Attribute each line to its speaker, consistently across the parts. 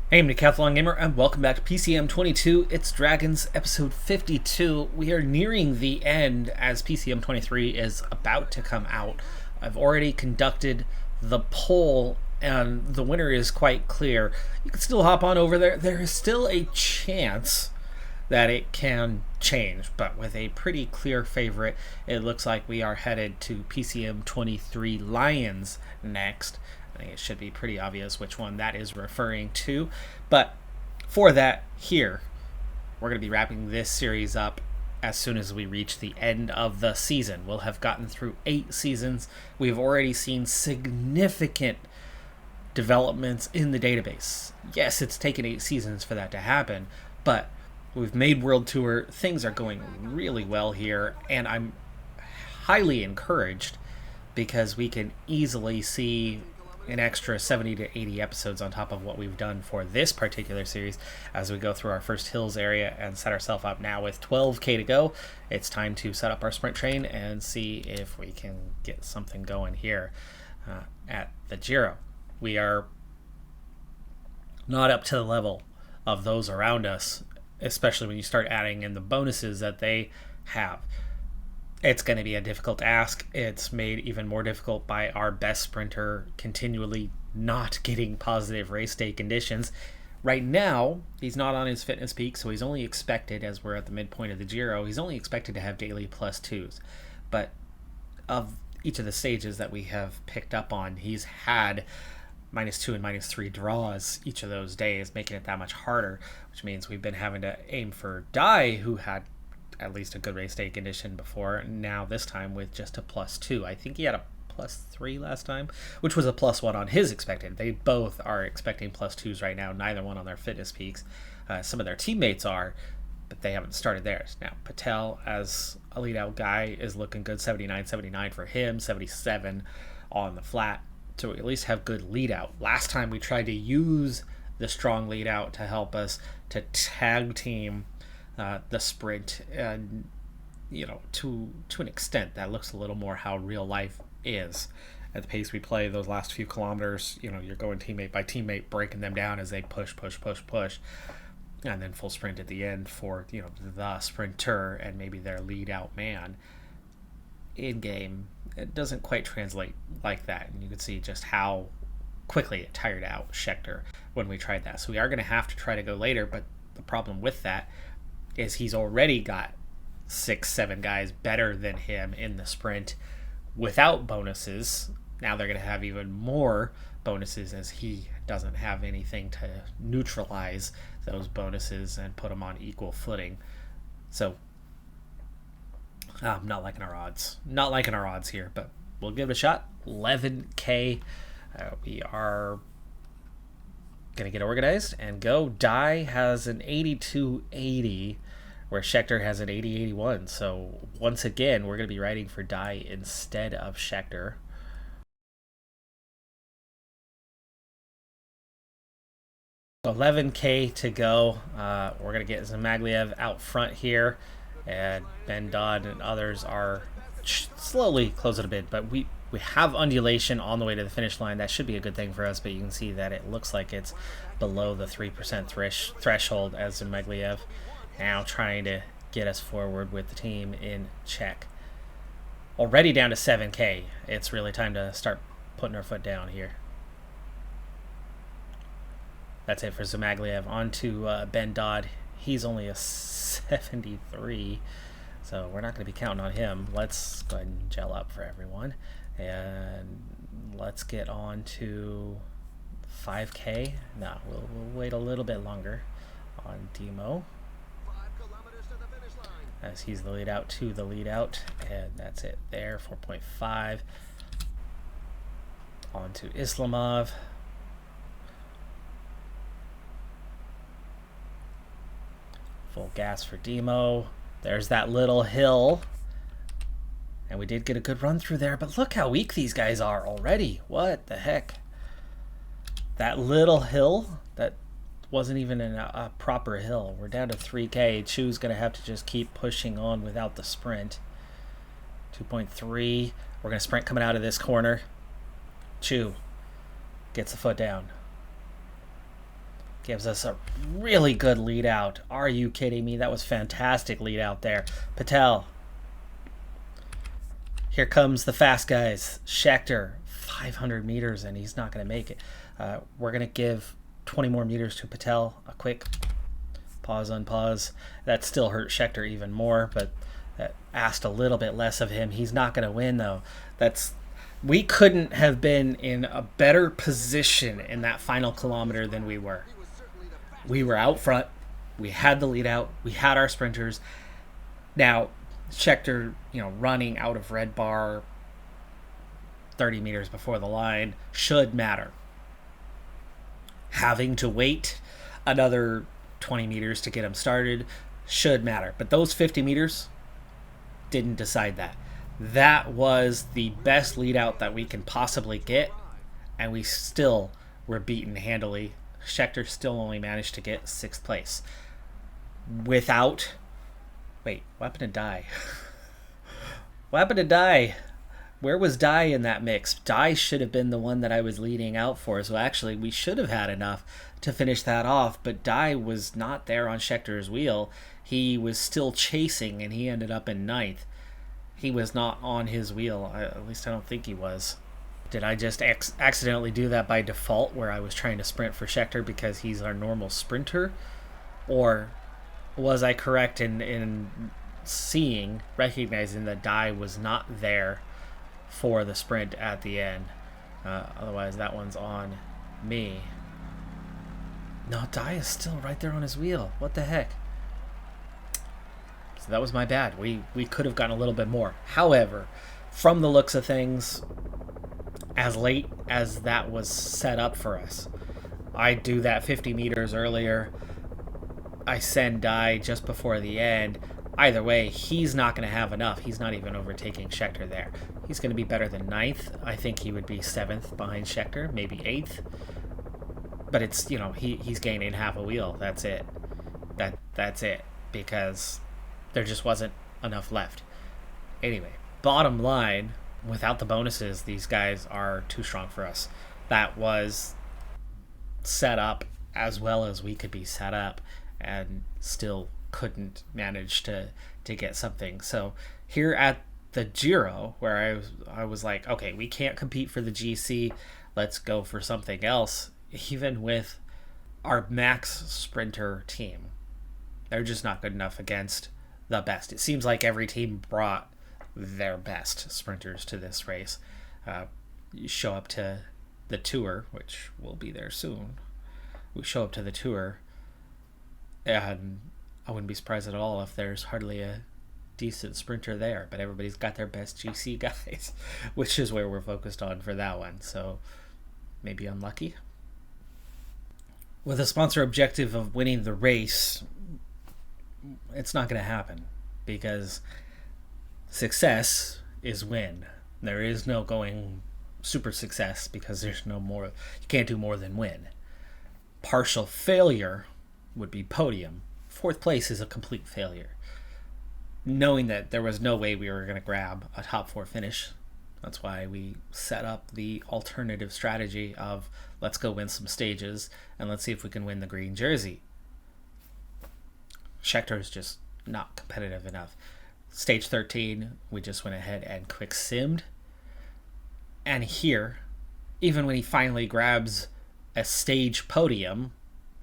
Speaker 1: Hey, I'm Decathlon Gamer, and welcome back to PCM22. It's Dragons, episode 52. We are nearing the end as PCM23 is about to come out. I've already conducted the poll, and the winner is quite clear. You can still hop on over there. There is still a chance that it can change, but with a pretty clear favorite, it looks like we are headed to PCM 23 Lions next. I think it should be pretty obvious which one that is referring to. But for that, here, we're going to be wrapping this series up as soon as we reach the end of the season. We'll have gotten through 8 seasons. We've already seen significant developments in the database. Yes, it's taken 8 seasons for that to happen, but we've made World Tour. Things are going really well here, and I'm highly encouraged because we can easily see an extra 70 to 80 episodes on top of what we've done for this particular series as we go through our first hills area and set ourselves up now with 12k to go. It's time to set up our sprint train and see if we can get something going here at the Giro. We are not up to the level of those around us, especially when you start adding in the bonuses that they have. It's going to be a difficult ask. It's made even more difficult by our best sprinter continually not getting positive race day conditions. Right now, he's not on his fitness peak, so he's only expected, as we're at the midpoint of the Giro, he's only expected to have daily plus twos. But of each of the stages that we have picked up on, he's had -2 and -3 draws each of those days, making it that much harder, which means we've been having to aim for Dai, who had at least a good race day condition before. Now this time with just a +2. I think he had a +3 last time, which was a +1 on his expected. They both are expecting +2s right now, neither one on their fitness peaks. Some of their teammates are, but they haven't started theirs. Now Patel, as a lead out guy, is looking good. 79 for him, 77 on the flat, to at least have good lead out. Last time we tried to use the strong lead out to help us to tag team the sprint, and to an extent that looks a little more how real life is. At the pace we play those last few kilometers, you're going teammate by teammate, breaking them down as they push, and then full sprint at the end for the sprinter and maybe their lead out man. In game, it doesn't quite translate like that, and you can see just how quickly it tired out Schechter when we tried that. So we are going to have to try to go later, but the problem with that is he's already got 6-7 guys better than him in the sprint without bonuses. Now they're going to have even more bonuses as he doesn't have anything to neutralize those bonuses and put them on equal footing. So I'm not liking our odds. Not liking our odds here, but we'll give it a shot. 11k. We are going to get organized and go. Dai has an 82-80, where Schechter has an 80-81. So once again, we're going to be riding for Dai instead of Schechter. So 11k to go. We're going to get Zamagliev out front here, and Ben Dodd and others are slowly closing a bit, but we have undulation on the way to the finish line. That should be a good thing for us, but you can see that it looks like it's below the 3% threshold as Zamagliev now trying to get us forward with the team in check. Already down to 7k. It's really time to start putting our foot down here. That's it for Zamagliev. On to Ben Dodd. He's only a 73, so we're not going to be counting on him. Let's go ahead and gel up for everyone, and let's get on to 5k. No, we'll wait a little bit longer on Demo, as he's the lead out to the lead out, and that's it there. 4.5 on to Islamov. Full gas for Demo. There's that little hill, and we did get a good run through there, but look how weak these guys are already. What the heck? That little hill, that wasn't even a proper hill. We're down to 3k. Chu's gonna have to just keep pushing on without the sprint. 2.3. We're gonna sprint coming out of this corner. Chu gets the foot down. gives us a really good lead out. Are you kidding me? That was fantastic lead out there. Patel. Here comes the fast guys. Schechter, 500 meters, and he's not going to make it. We're going to give 20 more meters to Patel. A quick pause, unpause. That still hurt Schechter even more, but that asked a little bit less of him. He's not going to win, though. We couldn't have been in a better position in that final kilometer than we were. We were out front. We had the lead out. We had our sprinters. Now, Schechter, running out of red bar 30 meters before the line should matter. Having to wait another 20 meters to get him started should matter. But those 50 meters didn't decide that. That was the best lead out that we can possibly get, and we still were beaten handily. Schechter still only managed to get 6th place. Without... Wait, what happened to Dye? What happened to Dye? Where was Dye in that mix? Dye should have been the one that I was leading out for, so actually we should have had enough to finish that off, but Dye was not there on Schechter's wheel. He was still chasing, and he ended up in 9th. He was not on his wheel. At least I don't think he was. Did I just accidentally do that by default where I was trying to sprint for Schechter because he's our normal sprinter? Or was I correct in recognizing that Dye was not there for the sprint at the end? Otherwise, that one's on me. No, Dye is still right there on his wheel. What the heck? So that was my bad. We could have gotten a little bit more. However, from the looks of things, as late as that was set up for us, I do that 50 meters earlier. I send Dye just before the end. Either way, he's not going to have enough. He's not even overtaking Schechter there. He's going to be better than 9th. I think he would be 7th behind Schechter, maybe 8th. But it's, he's gaining half a wheel. That's it. That's it. Because there just wasn't enough left. Anyway, bottom line, without the bonuses, these guys are too strong for us. That was set up as well as we could be set up, and still couldn't manage to get something. So here at the Giro, where I was like, okay, we can't compete for the GC, let's go for something else. Even with our max sprinter team, they're just not good enough against the best. It seems like every team brought their best sprinters to this race. You show up to the Tour, which will be there soon. We show up to the Tour, and I wouldn't be surprised at all if there's hardly a decent sprinter there, but everybody's got their best GC guys, which is where we're focused on for that one. So maybe unlucky. With a sponsor objective of winning the race, it's not going to happen, because success is win. There is no going super success, because there's no more. You can't do more than win. Partial failure would be podium. 4th place is a complete failure. Knowing that there was no way we were going to grab a top 4 finish, that's why we set up the alternative strategy of let's go win some stages and let's see if we can win the green jersey. Schechter is just not competitive enough. Stage 13, we just went ahead and quick simmed. And here, even when he finally grabs a stage podium,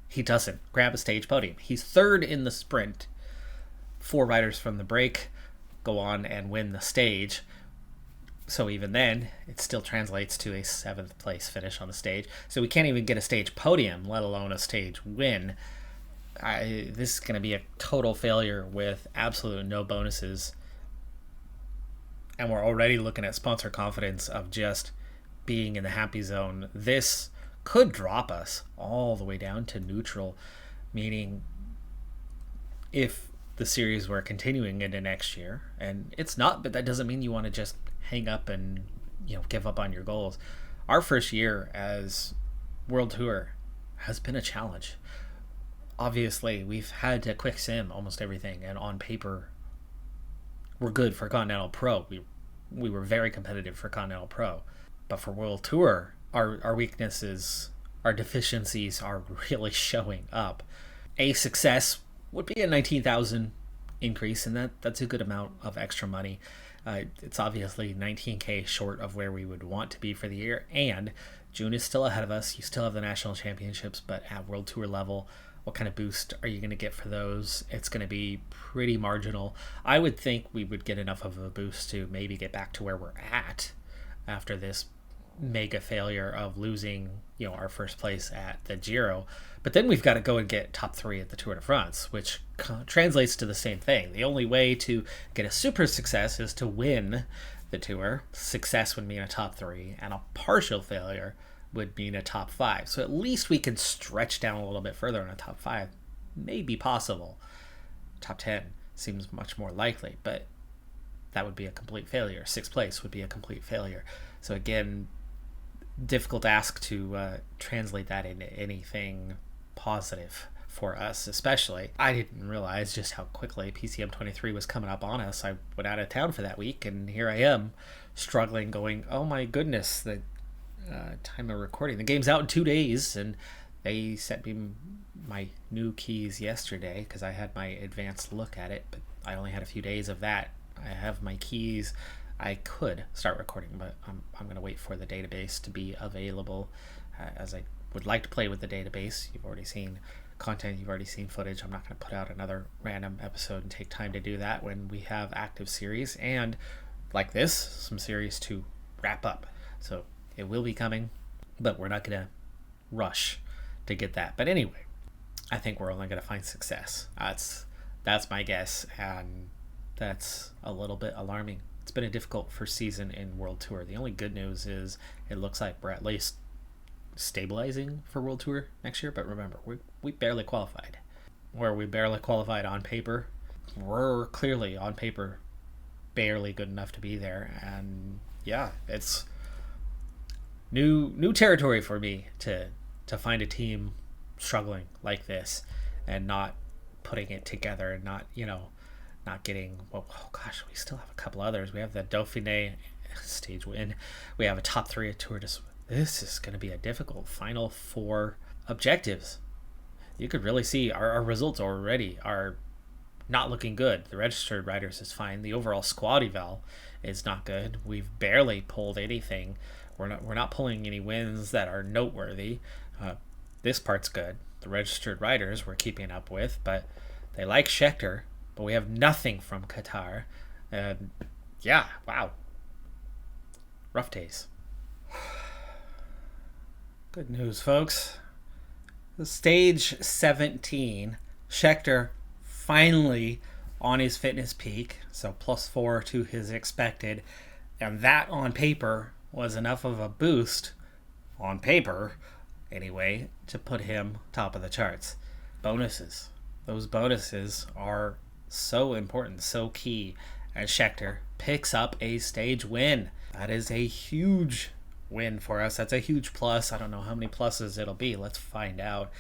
Speaker 1: he doesn't grab a stage podium. He's 3rd in the sprint. 4 riders from the break go on and win the stage. So even then, it still translates to a 7th place finish on the stage. So we can't even get a stage podium, let alone a stage win. This is going to be a total failure with absolute no bonuses. And we're already looking at sponsor confidence of just being in the happy zone. This could drop us all the way down to neutral, meaning if the series were continuing into next year, and it's not, but that doesn't mean you want to just hang up and give up on your goals. Our first year as World Tour has been a challenge. Obviously, we've had to quick sim almost everything, and on paper, we're good for Continental Pro. We were very competitive for Continental Pro, but for World Tour, our weakness is our deficiencies are really showing up. A success would be a 19,000 increase, and that's a good amount of extra money. It's obviously 19K short of where we would want to be for the year, and June is still ahead of us. You still have the national championships, but at World Tour level, what kind of boost are you going to get for those? It's going to be pretty marginal. I would think we would get enough of a boost to maybe get back to where we're at after this mega failure of losing, our first place at the Giro. But then we've got to go and get top 3 at the Tour de France, which translates to the same thing. The only way to get a super success is to win the Tour. Success would mean a top 3, and a partial failure would mean a top 5. So at least we can stretch down a little bit further on a top 5. Maybe possible. Top 10 seems much more likely, but that would be a complete failure. 6th place would be a complete failure. So again, difficult ask to translate that into anything positive for us, especially. I didn't realize just how quickly PCM23 was coming up on us. I went out of town for that week, and here I am struggling, going, oh my goodness, the time of recording. The game's out in 2 days, and they sent me my new keys yesterday because I had my advanced look at it, but I only had a few days of that. I have my keys. I could start recording, but I'm going to wait for the database to be available, as I would like to play with the database. You've already seen content, you've already seen footage. I'm not going to put out another random episode and take time to do that when we have active series and, like this, some series to wrap up. So it will be coming, but we're not going to rush to get that. But anyway, I think we're only going to find success. That's my guess, and that's a little bit alarming. It's been a difficult first season in World Tour. The only good news is it looks like we're at least stabilizing for World Tour next year. But remember, we barely qualified. Where we barely qualified on paper, we're clearly on paper barely good enough to be there. And yeah, it's new territory for me to find a team struggling like this and not putting it together and not getting, well, oh gosh, we still have a couple others. We have the Dauphiné stage win. We have a top 3 at Tour de France. This is going to be a difficult final 4 objectives. You could really see our results already are not looking good. The registered riders is fine. The overall squad eval is not good. We've barely pulled anything. We're not pulling any wins that are noteworthy. This part's good. The registered riders we're keeping up with, but they like Scheckter. But we have nothing from Qatar. Yeah, wow. Rough days. Good news, folks. Stage 17, Scheckter finally on his fitness peak, so +4 to his expected. And that on paper was enough of a boost, on paper anyway, to put him top of the charts. Bonuses. Those bonuses are so important, so key, as Scheckter picks up a stage win. That is a huge win for us. That's a huge plus. I don't know how many pluses it'll be. Let's find out.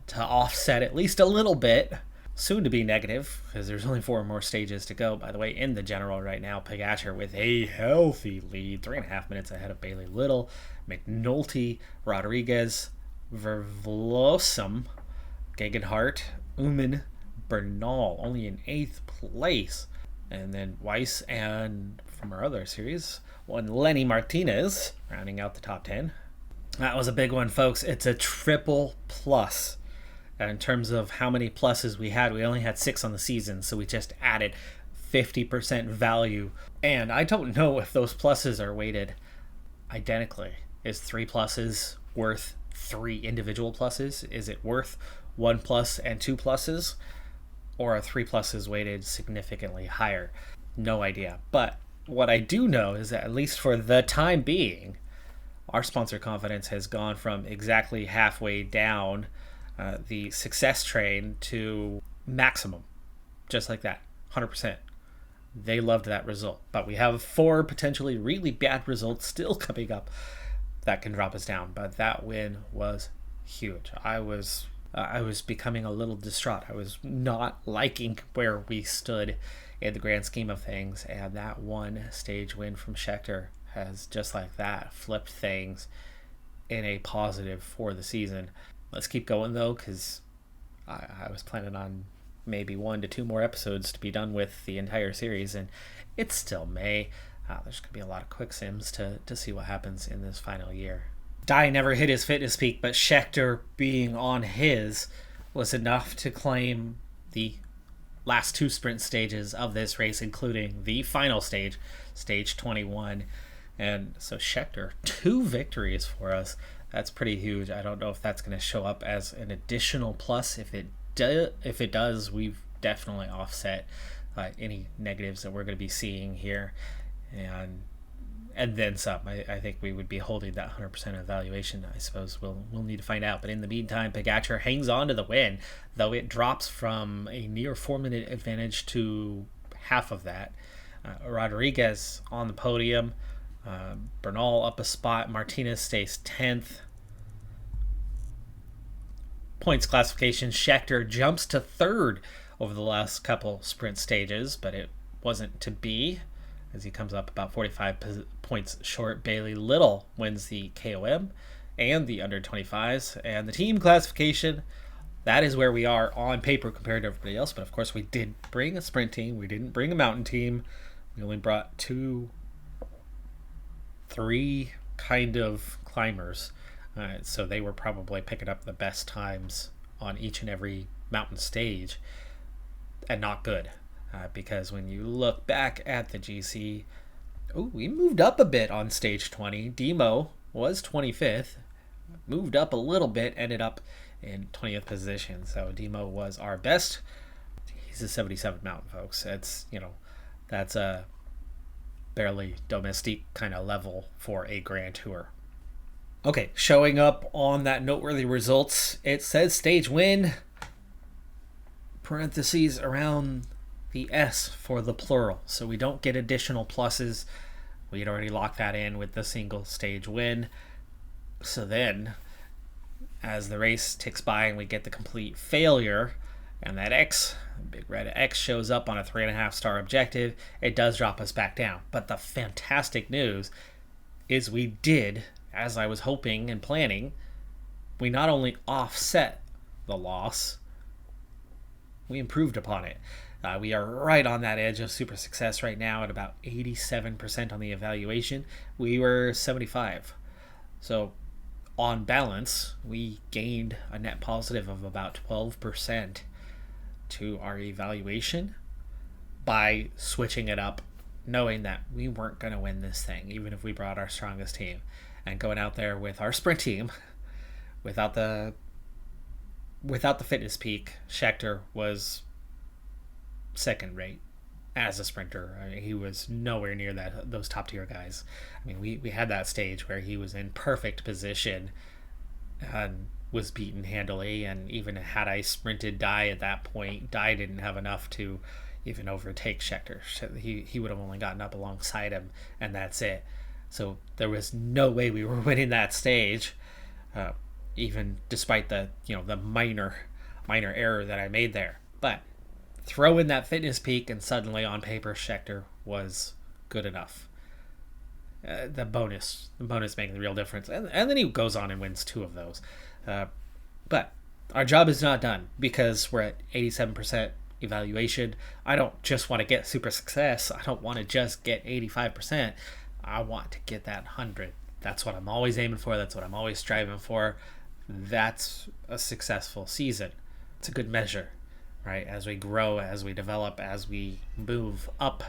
Speaker 1: To offset at least a little bit, soon to be negative, because there's only 4 more stages to go. By the way, in the general right now, Pogačar with a healthy lead, 3.5 minutes ahead of Bailey Little, McNulty, Rodriguez, Vervlossum, Gegenhardt, Uman, Bernal only in 8th place, and then Weiss, and from our other series, Lenny Martinez rounding out the top 10. That was a big one, folks. It's a triple plus. In terms of how many pluses we only had 6 on the season, so we just added 50% value. And I don't know if those pluses are weighted identically. Is 3 pluses worth 3 individual pluses? Is it worth 1 plus and 2 pluses? Or are 3 pluses weighted significantly higher? No idea. But what I do know is that, at least for the time being, our sponsor confidence has gone from exactly halfway down the success train to maximum. Just like that. 100%. They loved that result. But we have 4 potentially really bad results still coming up that can drop us down. But that win was huge. I was becoming a little distraught. I was not liking where we stood in the grand scheme of things, and that one stage win from Scheckter has, just like that, flipped things in a positive for the season. Let's keep going though, because I was planning on maybe 1 to 2 more episodes to be done with the entire series, and it's still May. There's going to be a lot of quick sims to see what happens in this final year. Dye never hit his fitness peak, but Scheckter being on his was enough to claim the last 2 sprint stages of this race, including the final stage, stage 21. And so Scheckter, 2 victories for us. That's pretty huge. I don't know if that's going to show up as an additional plus. If it does, we've definitely offset any negatives that we're going to be seeing here, and then some. I think we would be holding that 100% evaluation. I suppose we'll need to find out. But in the meantime, Pogacar hangs on to the win, though it drops from a near 4-minute advantage to half of that. Rodriguez on the podium. Bernal up a spot. Martinez stays 10th. Points classification, Scheckter jumps to 3rd over the last couple sprint stages, but it wasn't to be, as he comes up about 45 points short. Bailey Little wins the KOM and the under 25s. And the team classification, that is where we are on paper compared to everybody else. But of course, we did bring a sprint team. We didn't bring a mountain team. We only brought 3 kind of climbers. So they were probably picking up the best times on each and every mountain stage, and not good. Because when you look back at the GC, we moved up a bit on stage 20. Demo was 25th, moved up a little bit, ended up in 20th position. So Demo was our best. He's a 77 mountain, folks. That's a barely domestique kind of level for a Grand Tour. Okay, showing up on that noteworthy results, it says stage win, parentheses around the S for the plural, so we don't get additional pluses. We had already locked that in with the single stage win. So then, as the race ticks by and we get the complete failure, and that X, big red X, shows up on a 3.5 star objective, it does drop us back down. But the fantastic news is we did, as I was hoping and planning, we not only offset the loss, we improved upon it. We are right on that edge of super success right now at about 87% on the evaluation. We were 75. So on balance, we gained a net positive of about 12% to our evaluation by switching it up, knowing that we weren't going to win this thing, even if we brought our strongest team. And going out there with our sprint team, without the fitness peak, Scheckter was second rate as a sprinter. I mean, he was nowhere near those top tier guys. I mean, we had that stage where he was in perfect position and was beaten handily, and even had I sprinted Dye at that point, Dye didn't have enough to even overtake Scheckter. He would have only gotten up alongside him, and that's it. So there was no way we were winning that stage, even despite the minor error that I made there. But throw in that fitness peak, and suddenly on paper Scheckter was good enough. The bonus making the real difference, and then he goes on and wins 2 of those. But our job is not done, because we're at 87% evaluation. I don't just want to get super success. I don't want to just get 85%. I want to get that 100. That's what I'm always aiming for. That's what I'm always striving for. That's a successful season. It's a good measure, right? As we grow, as we develop, as we move up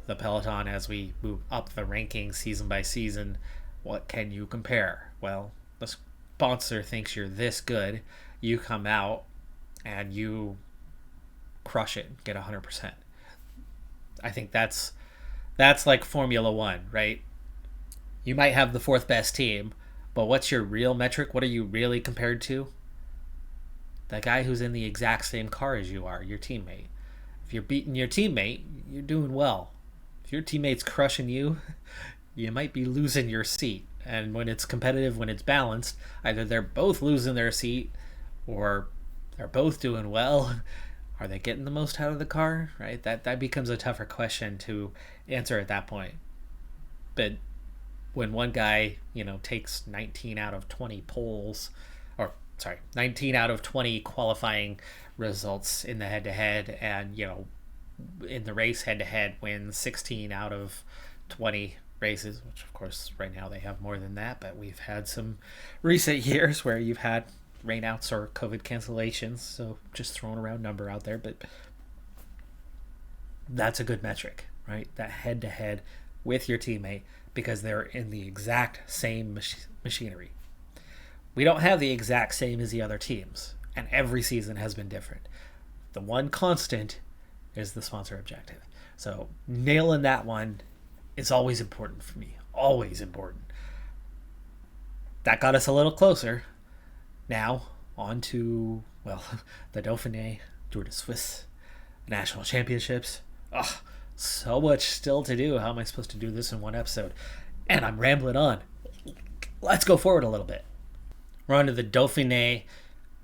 Speaker 1: the peloton, as we move up the rankings season by season, what can you compare? Well, the sponsor thinks you're this good. You come out and you crush it, get 100%. I think that's like Formula One, right? You might have the 4th best team, but what's your real metric? What are you really compared to? The guy who's in the exact same car as you are, your teammate. If you're beating your teammate, you're doing well. If your teammate's crushing you, you might be losing your seat. And when it's competitive, when it's balanced, either they're both losing their seat or they're both doing well. Are they getting the most out of the car, right? That becomes a tougher question to answer at that point. But when one guy, takes 19 out of 20 polls, or sorry, 19 out of 20 qualifying results in the head to head, and, in the race head to head wins 16 out of 20 races, which of course right now they have more than that, but we've had some recent years where you've had rainouts or COVID cancellations, so just throwing around number out there, but that's a good metric, right? That head to head with your teammate, because they're in the exact same machinery. We don't have the exact same as the other teams, and every season has been different. The one constant is the sponsor objective. So nailing that one is always important for me. Always important. That got us a little closer. Now, on to, the Dauphiné, Tour de Suisse, National Championships. Oh, so much still to do. How am I supposed to do this in one episode? And I'm rambling on. Let's go forward a little bit. We're on to the Dauphiné.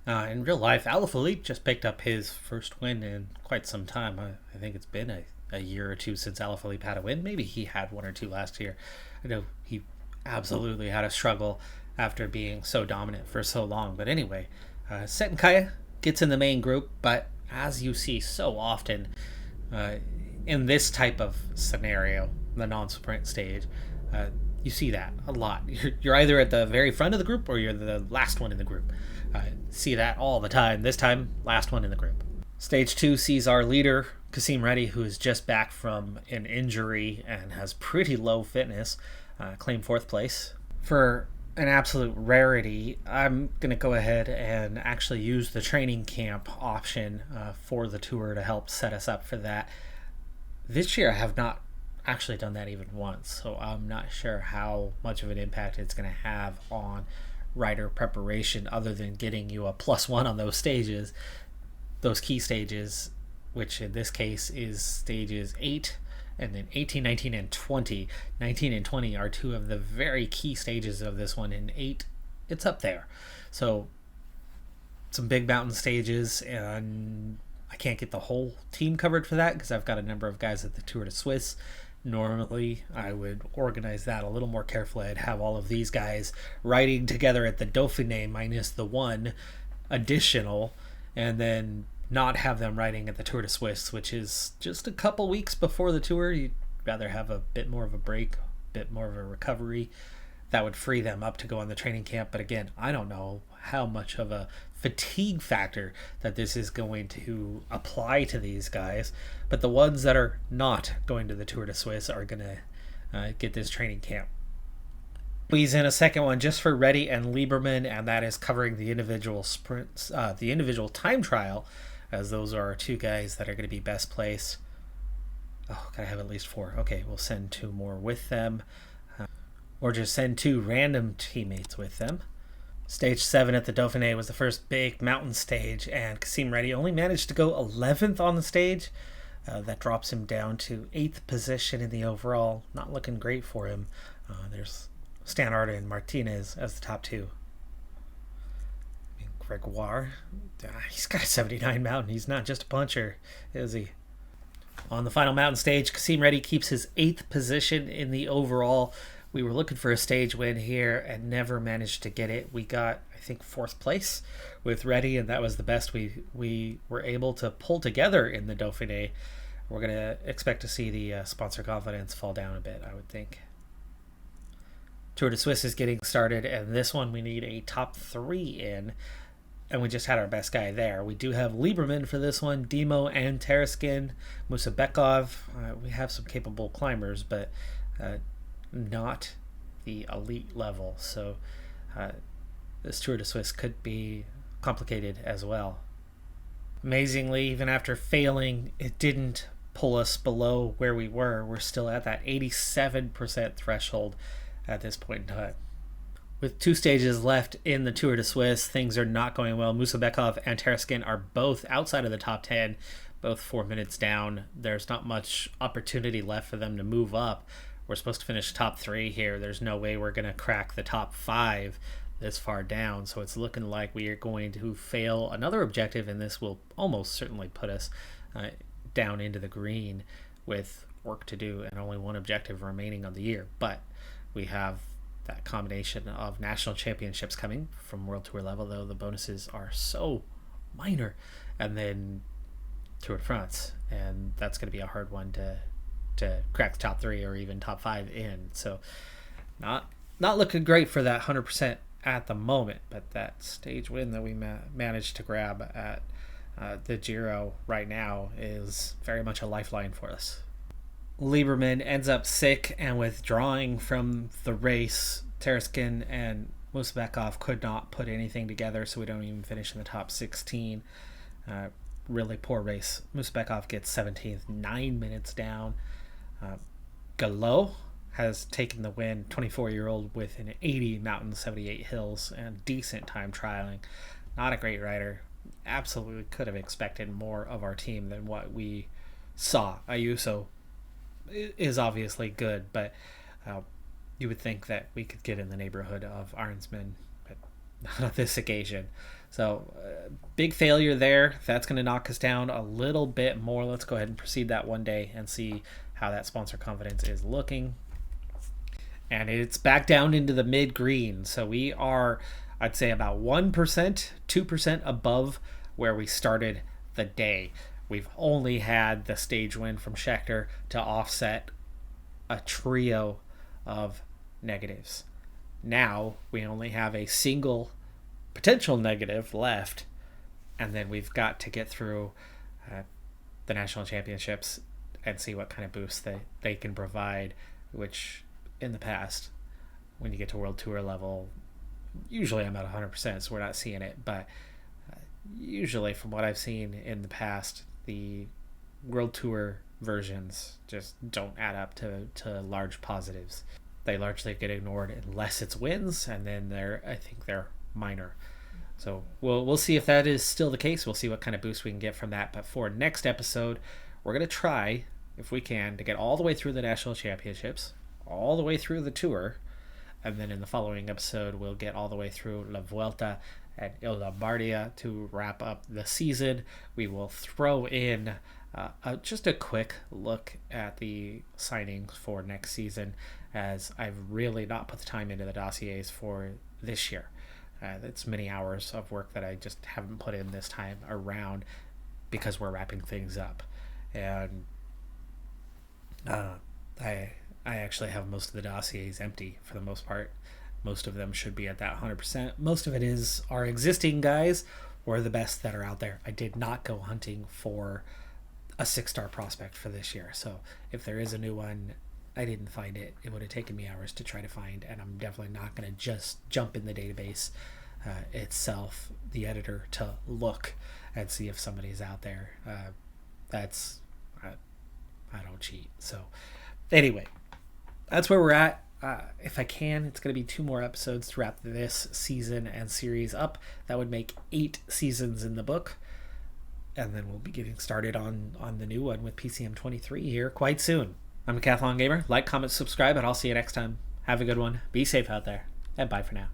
Speaker 1: In real life, Alaphilippe just picked up his first win in quite some time. I think it's been a year or two since Alaphilippe had a win. Maybe he had one or two last year. I know he absolutely had a struggle after being so dominant for so long. But anyway, Setenkaya gets in the main group, but as you see so often in this type of scenario, the non-sprint stage, you see that a lot. You're either at the very front of the group or you're the last one in the group. See that all the time. This time, last one in the group. Stage 2 sees our leader, Kasim Reddy, who is just back from an injury and has pretty low fitness, claim 4th place. For an absolute rarity, I'm going to go ahead and actually use the training camp option for the tour to help set us up for that. This year I have not actually done that even once, so I'm not sure how much of an impact it's going to have on rider preparation other than getting you a +1 on those stages, those key stages, which in this case is stages 8 and then 18, 19, and 20. 19 and 20 are two of the very key stages of this one, and 8, it's up there. So some big mountain stages, and I can't get the whole team covered for that because I've got a number of guys at the Tour de Suisse. Normally, I would organize that a little more carefully. I'd have all of these guys riding together at the Dauphiné minus the one additional, and then not have them riding at the Tour de Suisse, which is just a couple weeks before the tour. You'd rather have a bit more of a break, a bit more of a recovery. That would free them up to go on the training camp. But again, I don't know how much of a fatigue factor that this is going to apply to these guys. But the ones that are not going to the Tour de Suisse are going to get this training camp. Squeeze in a second one just for Reddy and Lieberman, and that is covering the individual sprints, the individual time trial, as those are our two guys that are going to be best placed. Oh, gotta have at least 4. Okay, we'll send 2 more with them. Or just send 2 random teammates with them. Stage 7 at the Dauphiné was the first big mountain stage, and Kasim Reddy only managed to go 11th on the stage. That drops him down to 8th position in the overall. Not looking great for him. There's Stanard and Martinez as the top 2. Gregoire, he's got a 79 mountain. He's not just a puncher, is he? On the final mountain stage, Kasim Reddy keeps his 8th position in the overall. We were looking for a stage win here and never managed to get it. We got, I think, 4th place with Reddy, and that was the best we were able to pull together in the Dauphiné. We're going to expect to see the sponsor confidence fall down a bit, I would think. Tour de Suisse is getting started, and this one we need a top 3 in. And we just had our best guy there. We do have Lieberman for this one, Demo and Tereskin, Musabekov. We have some capable climbers, but not the elite level. So this Tour de Suisse could be complicated as well. Amazingly, even after failing, it didn't pull us below where we were. We're still at that 87% threshold at this point in time. With 2 stages left in the Tour de Suisse, things are not going well. Musabekov and Tereskin are both outside of the top 10, both 4 minutes down. There's not much opportunity left for them to move up. We're supposed to finish top 3 here. There's no way we're going to crack the top 5 this far down, so it's looking like we are going to fail another objective, and this will almost certainly put us down into the green with work to do and only one objective remaining on the year. But We have that combination of national championships coming from World Tour level, though the bonuses are so minor, and then Tour de France, and that's going to be a hard one to crack the top 3 or even top 5 in. So not looking great for that 100% at the moment, but that stage win that we managed to grab at the Giro right now is very much a lifeline for us. Lieberman ends up sick and withdrawing from the race. Tereskin and Musabekov could not put anything together, so we don't even finish in the top 16. Really poor race. Musabekov gets 17th, 9 minutes down. Gallo has taken the win, 24-year-old with an 80 mountain, 78 hills, and decent time trialing. Not a great rider. Absolutely could have expected more of our team than what we saw. Ayuso is obviously good, but you would think that we could get in the neighborhood of Arnsman, but not on this occasion. So big failure there. That's going to knock us down a little bit more. Let's go ahead and proceed that one day and see how that sponsor confidence is looking. And it's back down into the mid green. So we are, I'd say, about 1%, 2% above where we started the day. We've only had the stage win from Scheckter to offset a trio of negatives. Now we only have a single potential negative left, and then we've got to get through the national championships and see what kind of boost they can provide, which in the past, when you get to World Tour level, usually I'm at 100%, so we're not seeing it, but usually from what I've seen in the past, the World Tour versions just don't add up to large positives. They largely get ignored unless it's wins, and then I think they're minor. So we'll see if that is still the case. We'll see what kind of boost we can get from that. But for next episode, we're going to try, if we can, to get all the way through the national championships, all the way through the Tour, and then in the following episode, we'll get all the way through La Vuelta and Il Lombardia to wrap up the season. We will throw in just a quick look at the signings for next season, as I've really not put the time into the dossiers for this year. It's many hours of work that I just haven't put in this time around because we're wrapping things up. And I actually have most of the dossiers empty for the most part. Most of them should be at that 100%. Most of it is our existing guys or the best that are out there. I did not go hunting for a 6-star prospect for this year. So if there is a new one, I didn't find it. It would have taken me hours to try to find, and I'm definitely not going to just jump in the database itself, the editor, to look and see if somebody's out there. I don't cheat. So anyway, that's where we're at. If I can, it's going to be 2 more episodes to wrap this season and series up. That would make 8 seasons in the book. And then we'll be getting started on the new one with PCM23 here quite soon. I'm a Decathlon Gamer. Like, comment, subscribe, and I'll see you next time. Have a good one. Be safe out there. And bye for now.